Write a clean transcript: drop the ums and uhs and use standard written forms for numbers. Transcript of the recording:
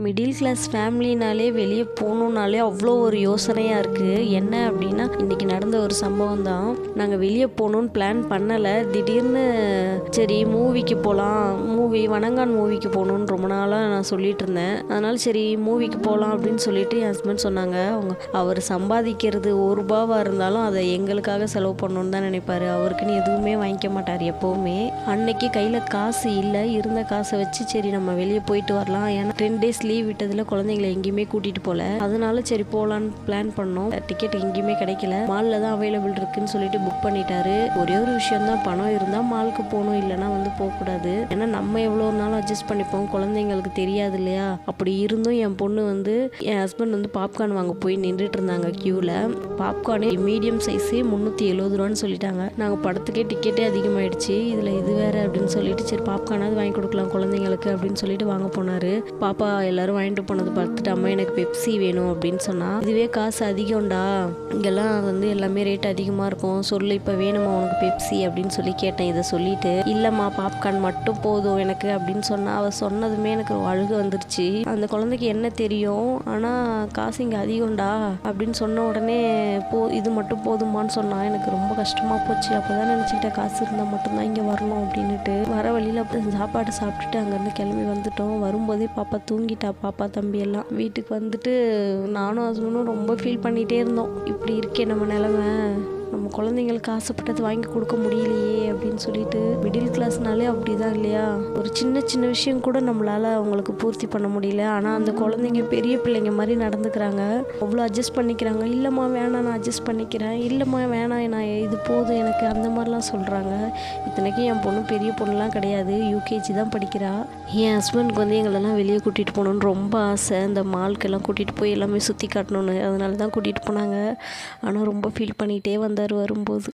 Middle class ஃபேமிலினாலே வெளியே போகணுன்னாலே அவ்வளோ ஒரு யோசனையாக இருக்குது. என்ன அப்படின்னா, இன்றைக்கி நடந்த ஒரு சம்பவம் தான். நாங்கள் வெளியே போகணுன்னு பிளான் பண்ணலை. திடீர்னு சரி மூவிக்கு போகலாம், வணங்கான் மூவிக்கு போகணுன்னு ரொம்ப நாளாக நான் சொல்லிட்டு இருந்தேன். அதனால் சரி மூவிக்கு போகலாம் அப்படின்னு சொல்லிட்டு என் ஹஸ்பண்ட் சொன்னாங்க. அவர் சம்பாதிக்கிறது ₹1 இருந்தாலும் அதை எங்களுக்காக செலவு பண்ணணுன்னு தான் நினைப்பார். அவருக்குன்னு எதுவுமே வாங்கிக்க மாட்டார் எப்போவுமே. அன்னைக்கு கையில் காசு இல்லை, இருந்த காசை வச்சு சரி நம்ம வெளியே போயிட்டு வரலாம். ஏன்னா 10 days லீவ் விட்டதில் குழந்தைங்களை எங்கேயுமே கூட்டிகிட்டு போகல. அதனால சரி போகலான்னு பிளான் பண்ணோம். டிக்கெட் எங்கேயுமே கிடைக்கல. மாலில் தான் அவைலபிள் இருக்குன்னு சொல்லிட்டு புக் பண்ணிட்டாரு. ஒரே ஒரு விஷயம் தான், பணம் இருந்தால் மாலுக்கு போகணும், இல்லைனா போகக்கூடாது. ஏன்னா நம்ம எவ்வளோ நாளும் அட்ஜஸ்ட் பண்ணிப்போம், குழந்தைங்களுக்கு தெரியாது இல்லையா. அப்படி இருந்தும் என் பொண்ணு என் ஹஸ்பண்ட் பாப்கார்ன் வாங்க போய் நின்றுட்டு இருந்தாங்க க்யூவில். பாப்கார்னே மீடியம் சைஸே ₹370 சொல்லிட்டாங்க. நாங்கள் படத்துக்கே டிக்கெட்டே அதிகமாகிடுச்சு, இதில் இது வேறு அப்படின்னு சொல்லிட்டு சரி பாப்கார்னாவது வாங்கி கொடுக்கலாம் குழந்தைங்களுக்கு அப்படின்னு சொல்லிட்டு வாங்க போனார். பாப்பா எல்லாரும் வாங்கிட்டு போனது பார்த்துட்டு அம்மா எனக்கு பெப்சி வேணும் அப்படின்னு சொன்னால், இதுவே காசு அதிகம்டா, இங்கெல்லாம் எல்லாமே ரேட் அதிகமாக இருக்கும், சொல்லு இப்போ வேணுமா உனக்கு பெப்சி அப்படின்னு சொல்லி கேட்டேன். இதை சொல்லிட்டு இல்லைம்மா பாப்கார்ன் மட்டும் போதும் எனக்கு அப்படின்னு சொன்னால், அவள் சொன்னதுமே எனக்கு அழுக வந்துருச்சு. அந்த குழந்தைக்கு என்ன தெரியும், ஆனால் காசு இங்கே அதிகம்டா அப்படின்னு சொன்ன உடனே இது மட்டும் போதுமான்னு சொன்னால் எனக்கு ரொம்ப கஷ்டமாக போச்சு. அப்போ தான் நினச்சிக்கிட்டேன் காசு இருந்தால் மட்டும்தான் இங்கே வரணும் அப்படின்ட்டு. வர வழியில் சாப்பாடு சாப்பிட்டுட்டு அங்கேருந்து கிளம்பி வந்துட்டோம். வரும்போதே பாப்பா தூங்கிட்டா, பாப்பா தம்பி எல்லாம். வீட்டுக்கு வந்துட்டு நானும் ஹஸ்பண்டும் ரொம்ப ஃபீல் பண்ணிகிட்டே இருந்தோம். இப்படி இருக்கே நம்ம நிலமை, நம்ம குழந்தைங்களுக்கு ஆசைப்பட்டது வாங்கி கொடுக்க முடியலையே அப்படின்னு சொல்லிட்டு. மிடில் கிளாஸ்னாலே அப்படி தான் இல்லையா, ஒரு சின்ன சின்ன விஷயம் கூட நம்மளால் அவங்களுக்கு பூர்த்தி பண்ண முடியல. ஆனால் அந்த குழந்தைங்க பெரிய பிள்ளைங்க மாதிரி நடந்துக்கிறாங்க, அவ்வளோ அட்ஜஸ்ட் பண்ணிக்கிறாங்க. இல்லைம்மா வேணாம் நான் அட்ஜஸ்ட் பண்ணிக்கிறேன், இல்லைம்மா வேணாம் நான் இது போதும் எனக்கு, அந்த மாதிரிலாம் சொல்கிறாங்க. இத்தனைக்கும் என் பொண்ணு பெரிய பொண்ணுலாம் கிடையாது, யூகேஜி தான் படிக்கிறா. என் ஹஸ்பண்டுக்கு எங்களெல்லாம் வெளியே கூட்டிகிட்டு போகணுன்னு ரொம்ப ஆசை. இந்த மால்க்கெல்லாம் கூட்டிகிட்டு போய் எல்லாமே சுற்றி காட்டணுன்னு, அதனால தான் கூட்டிகிட்டு போனாங்க. ஆனால் ரொம்ப ஃபீல் பண்ணிகிட்டே வந்தார் வரும்போது.